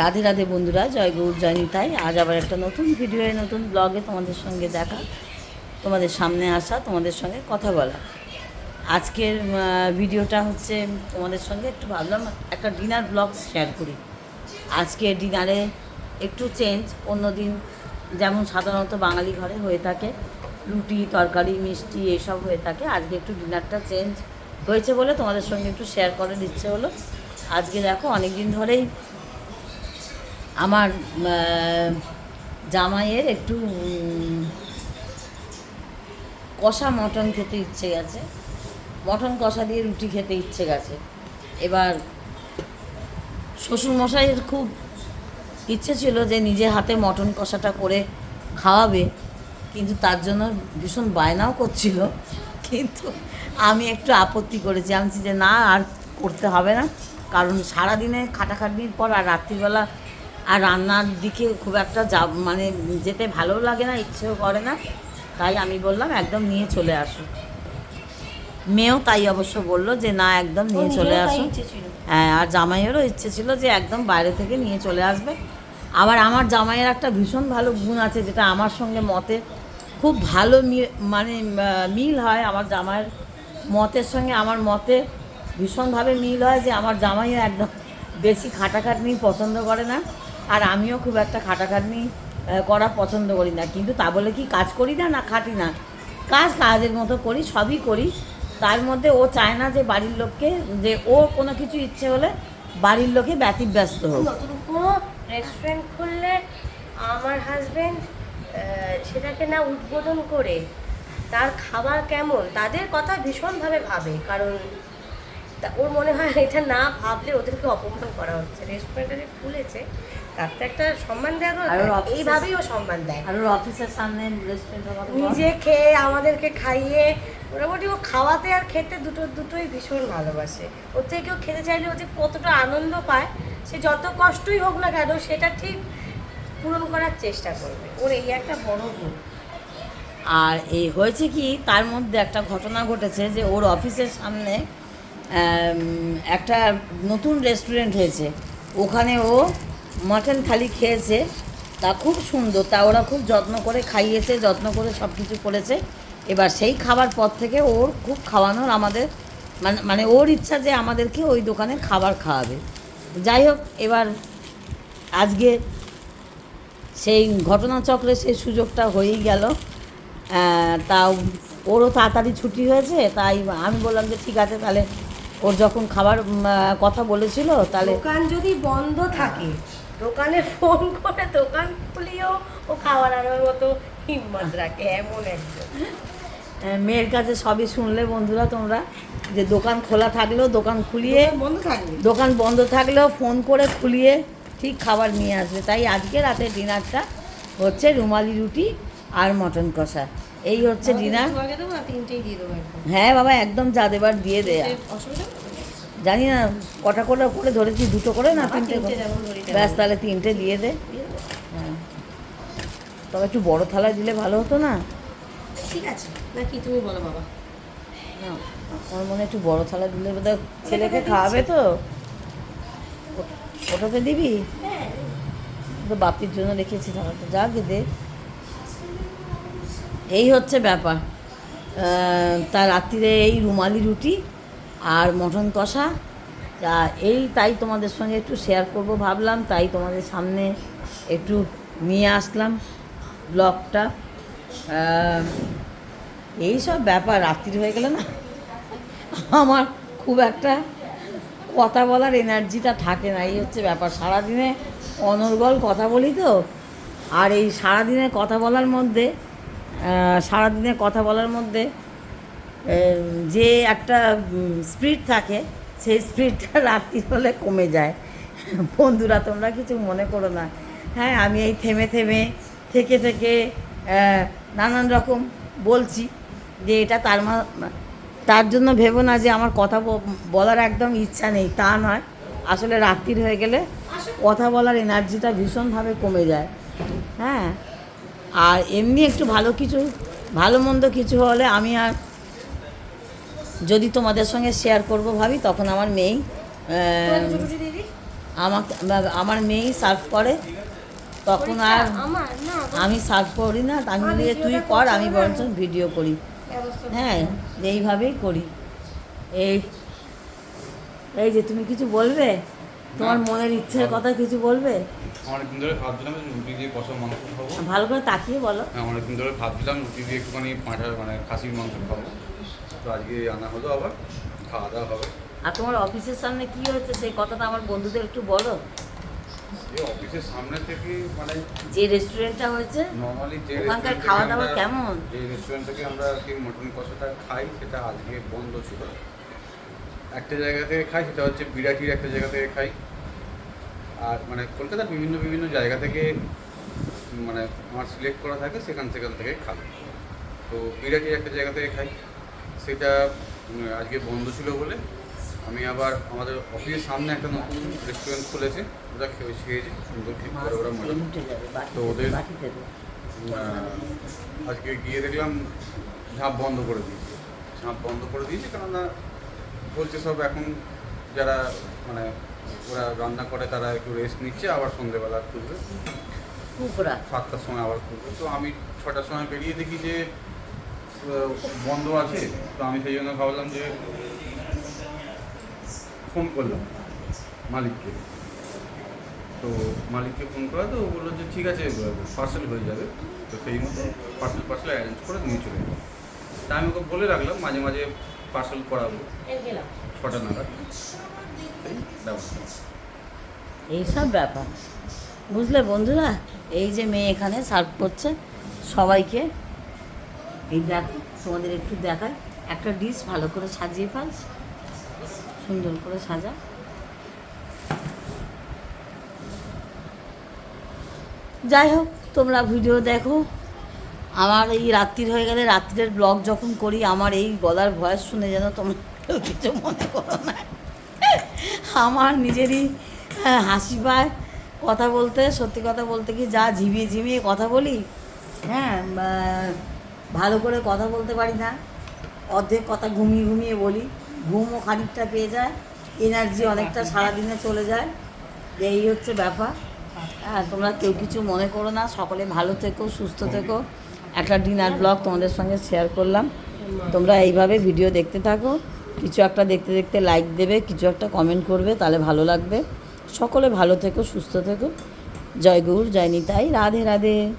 রাধে রাধে বন্ধুরা, জয় গৌর জয় নিতাই। আজ আবার একটা নতুন ভিডিওয়ে নতুন ব্লগে তোমাদের সঙ্গে দেখা, তোমাদের সামনে আসা, তোমাদের সঙ্গে কথা বলা। আজকের ভিডিওটা হচ্ছে তোমাদের সঙ্গে একটু ভাবলাম একটা ডিনার ব্লগ শেয়ার করি। আজকে ডিনারে একটু চেঞ্জ, অন্যদিন যেমন সাধারণত বাঙালি ঘরে হয়ে থাকে রুটি তরকারি মিষ্টি এসব হয়ে থাকে, আজকে একটু ডিনারটা চেঞ্জ হয়েছে বলে তোমাদের সঙ্গে একটু শেয়ার করার ইচ্ছে হলো। আজকে দেখো অনেক দিন ধরেই আমার জামাইয়ের একটু কষা মটন খেতে ইচ্ছে গেছে, মটন কষা দিয়ে রুটি খেতে ইচ্ছে গেছে। এবার শ্বশুরমশাইয়ের খুব ইচ্ছে ছিল যে নিজে হাতে মটন কষাটা করে খাওয়াবে, কিন্তু তার জন্য ভীষণ বায়নাও করছিল। কিন্তু আমি একটু আপত্তি করেছি, আমি যে না আর করতে হবে না, কারণ সারাদিনে খাটাখাটনির পর আর রাত্রিবেলা আর রান্নার দিকে খুব একটা মানে যেতে ভালো লাগে না, ইচ্ছেও করে না। তাই আমি বললাম একদম নিয়ে চলে আসো। মেয়েও তাই অবশ্য বললো যে না একদম নিয়ে চলে আসো। হ্যাঁ, আর জামাইয়েরও ইচ্ছে ছিল যে একদম বাইরে থেকে নিয়ে চলে আসবে। আবার আমার জামাইয়ের একটা ভীষণ ভালো গুণ আছে, যেটা আমার সঙ্গে মতে খুব ভালো মানে মিল হয়। আমার জামাইয়ের মতের সঙ্গে আমার মতে ভীষণভাবে মিল হয়, যে আমার জামাইও একদম বেশি খাটাখাটনি পছন্দ করে না, আর আমিও খুব একটা খাটাখাটনি করা পছন্দ করি না। কিন্তু তা বলে কি কাজ করি না, না খাটি না, কাজের মতো করি, সবই করি। তার মধ্যে ও চায় না যে বাড়ির লোককে, যে ও কোনো কিছু ইচ্ছে হলে বাড়ির লোকে ব্যতিব্যস্ত হোক। নতুন কোনো রেস্টুরেন্ট খুললে আমার হাজবেন্ড সেটাকে না উদ্বোধন করে তার খাবার কেমন তাদের কথা ভীষণভাবে ভাবে, কারণ ওর মনে হয় এটা না ভাবলে ওদেরকে অপমান করা হচ্ছে। রেস্টুরেন্টে খুলেছে তার তো একটা সম্মান দেওয়া দরকার, এইভাবেই ও সম্মান দেয়। আর ওর অফিসের সামনে রেস্টুরেন্টের কথা নিজে খেয়ে আমাদেরকে খাইয়ে মোটামুটি ও খাওয়াতে আর খেতে দুটোই ভীষণ ভালোবাসে। ওর থেকে কেউ খেতে চাইলে ও যে কতটা আনন্দ পায়, সে যত কষ্টই হোক না কেন সেটা ঠিক পূরণ করার চেষ্টা করবে। ওর এই একটা বড় গুণ। আর এই হয়েছে কি, তার মধ্যে একটা ঘটনা ঘটেছে যে ওর অফিসের সামনে একটা নতুন রেস্টুরেন্ট হয়েছে, ওখানে ও মাটন থালি খেয়েছে, তা খুব সুন্দর, তা ওরা খুব যত্ন করে খাইয়েছে, যত্ন করে সব কিছু করেছে। এবার সেই খাবার পর থেকে ওর খুব খাওয়ানোর আমাদের মানে ওর ইচ্ছা যে আমাদেরকে ওই দোকানে খাবার খাওয়াবে। যাই হোক, এবার আজকে সেই ঘটনাচক্রে সেই সুযোগটা হয়েই গেল। তাও ওরও তাড়াতাড়ি ছুটি হয়েছে, তাই আমি বললাম যে ঠিক আছে, তাহলে ওর যখন খাবার কথা বলেছিল, তাহলে দোকান যদি বন্ধ থাকে দোকানে ফোন করে দোকান খুলিয়েও ও খাবার আনার মতো হিম্মত রাখে, এমন একজন। মেয়ের কাছে সবই শুনলে বন্ধুরা তোমরা, যে দোকান খোলা থাকলেও দোকান খুলিয়ে, দোকান বন্ধ থাকলেও ফোন করে খুলিয়ে ঠিক খাবার নিয়ে আসবে। তাই আজকে রাতে ডিনারটা হচ্ছে রুমালি রুটি আর মটন কষা, এই হচ্ছে ডিনার। হ্যাঁ বাবা, একদম যা দেবার দিয়ে দেয়া, জানি না কটা করে করে ধরেছি, দুটো করে না তিনটে, ব্যাস তাহলে তিনটে দিয়ে দে। হ্যাঁ, তবে একটু বড় থালায় দিলে ভালো হতো না? ঠিক আছে নাকি তুমি বলো বাবা? না, আমার মনে হয় একটু বড় থালা দিলে বোধহয় ছেলেকে খাওয়াবে তো। ওটাতে দিবি তো, বাপির জন্য রেখেছি থালাটা, যা দে। এই হচ্ছে ব্যাপার। তা রাত্রিরে এই রুমালি রুটি আর মটন কষা, তা তাই তোমাদের সঙ্গে একটু শেয়ার করব ভাবলাম, তাই তোমাদের সামনে একটু নিয়ে আসলাম ব্লগটা। এই সব ব্যাপার, রাত্রি হয়ে গেলে না আমার খুব একটা কথা বলার এনার্জিটা থাকে না, এই হচ্ছে ব্যাপার। সারাদিনে অনর্গল কথা বলি তো, আর এই সারাদিনে কথা বলার মধ্যে যে একটা স্পিড থাকে, সেই স্পিডটা রাত্রি হলে কমে যায়। বন্ধুরা তোমরা কিছু মনে করো না। হ্যাঁ, আমি এই থেমে থেমে থেকে থেকে নানান রকম বলছি, যে এটা তার জন্য ভেবো না যে আমার কথা বলার একদম ইচ্ছা নেই, তা নয়। আসলে রাত্রির হয়ে গেলে কথা বলার এনার্জিটা ভীষণভাবে কমে যায়। হ্যাঁ, আর এমনি একটু ভালো মন্দ কিছু হলে আমি আর যদি তোমাদের সঙ্গে শেয়ার করব ভাবি, তখন আমার মেয়েই আমাকে আমার মেয়েই সার্ভ করে, তখন আর আমার না আমি সার্ভ করি না। আমি বলি যে তুই কর, আমি বরঞ্চ ভিডিও করি। হ্যাঁ, এইভাবেই করি। এই এই যে তুমি কিছু বলবে, তোমার মনের ইচ্ছের কথা কিছু বলবে? অনেকদিন ধরে ভাবছিলাম যে রুটি দিয়ে কষা মাংস খাবো। ভালো করে তাকিয়ে বলো। হ্যাঁ, অনেকদিন ধরে ভাবছিলাম রুটি দিয়ে একটুখানি মানে খাসির মাংস খাবো। তো আজকে আনা হলো, আবার খাওয়া দাওয়া হবে। আর তোমার অফিসের সামনে কি হয়েছে সেই কথাটা আমার বন্ধুদের একটু বলো। এই অফিসের সামনে থেকে মানে যে রেস্টুরেন্টটা হয়েছে নর্মালি যে ওখানকার restaurant থেকে খাওয়া দাওয়া আমরা- কেমন? যে রেস্টুরেন্ট থেকে আমরা আর কি মটন কষাটা খাই সেটা আজকে বন্ধ ছিল। একটা জায়গা থেকে খাই, সেটা হচ্ছে বিরাটির একটা জায়গা থেকে খাই। আর মানে কলকাতার বিভিন্ন বিভিন্ন জায়গা থেকে মানে আমার সিলেক্ট করা থাকে, সেখান থেকে খাই। তো বিরাটির একটা জায়গা থেকে খাই, সেটা আজকে বন্ধ ছিল বলে আমি আবার আমাদের অফিসের সামনে একটা নতুন রেস্টুরেন্ট খুলেছে, ওটা খেয়েছি সুন্দর, ঠিক করে ওরা মজা। উঠে যাবে তো ওদের- বাটিতে দেবো। আজকে গিয়ে দেখলাম ঝাঁপ বন্ধ করে দিয়েছে, কেননা বলছে সব এখন যারা মানে ওরা রান্না করে তারা একটু রেস্ট নিচ্ছে, আবার সন্ধেবেলা খুলবে, কুকরা 7টার সময় আবার খুলবে। তো আমি 6টার সময় বেরিয়ে দেখি যে বন্ধ আছে। তো আমি সেই জন্য ভাবলাম যে ফোন করলাম মালিককে। তো মালিককে ফোন করা, তো ও বললো যে ঠিক আছে পার্সেল হয়ে যাবে। তো সেই মতো পার্সেল অ্যারেঞ্জ করে নিয়ে চলে যাবো। তা আমি ওকে বলে রাখলাম মাঝে মাঝে পার্সেল করাবো এই গেলাম 6টা নাগাদ, এই ব্যবস্থা। এইসব ব্যাপার বুঝলে বন্ধুরা। এই যে মেয়ে এখানে সার্ভ করছে সবাইকে, এই দেখো তোমাদের একটু দেখায়, একটা ডিশ ভালো করে সাজিয়ে ফেল, সুন্দর করে সাজা। যাই হোক, তোমরা ভিডিও দেখো। আমার এই রাত্রির হয়ে গেলে, রাত্রের ব্লগ যখন করি, আমার এই গলার ভয়েস শুনে যেন তোমরা কেউ কিছু মনে করো না। আমার নিজেরই হাসি পায় কথা বলতে। সত্যি কথা বলতে কি, যা ঝিমিয়ে ঝিমিয়ে কথা বলি, হ্যাঁ, ভালো করে কথা বলতে পারি না, অর্ধেক কথা ঘুমিয়ে ঘুমিয়ে বলি, ঘুমও খানিকটা পেয়ে যায়, এনার্জি অনেকটা সারাদিনে চলে যায়। এই হচ্ছে ব্যাপার। হ্যাঁ, তোমরা কেউ কিছু মনে করো না, সকলে ভালো থেকো, সুস্থ থেকো। একটা ডিনার ব্লগ তোমাদের সঙ্গে শেয়ার করলাম। তোমরা এইভাবে ভিডিও দেখতে থাকো, কিছু একটা দেখতে দেখতে লাইক দেবে, কিছু একটা কমেন্ট করবে, তাহলে ভালো লাগবে। সকলে ভালো থেকো, সুস্থ থেকো। জয় গৌর, জয় নিতাই, রাধে রাধে।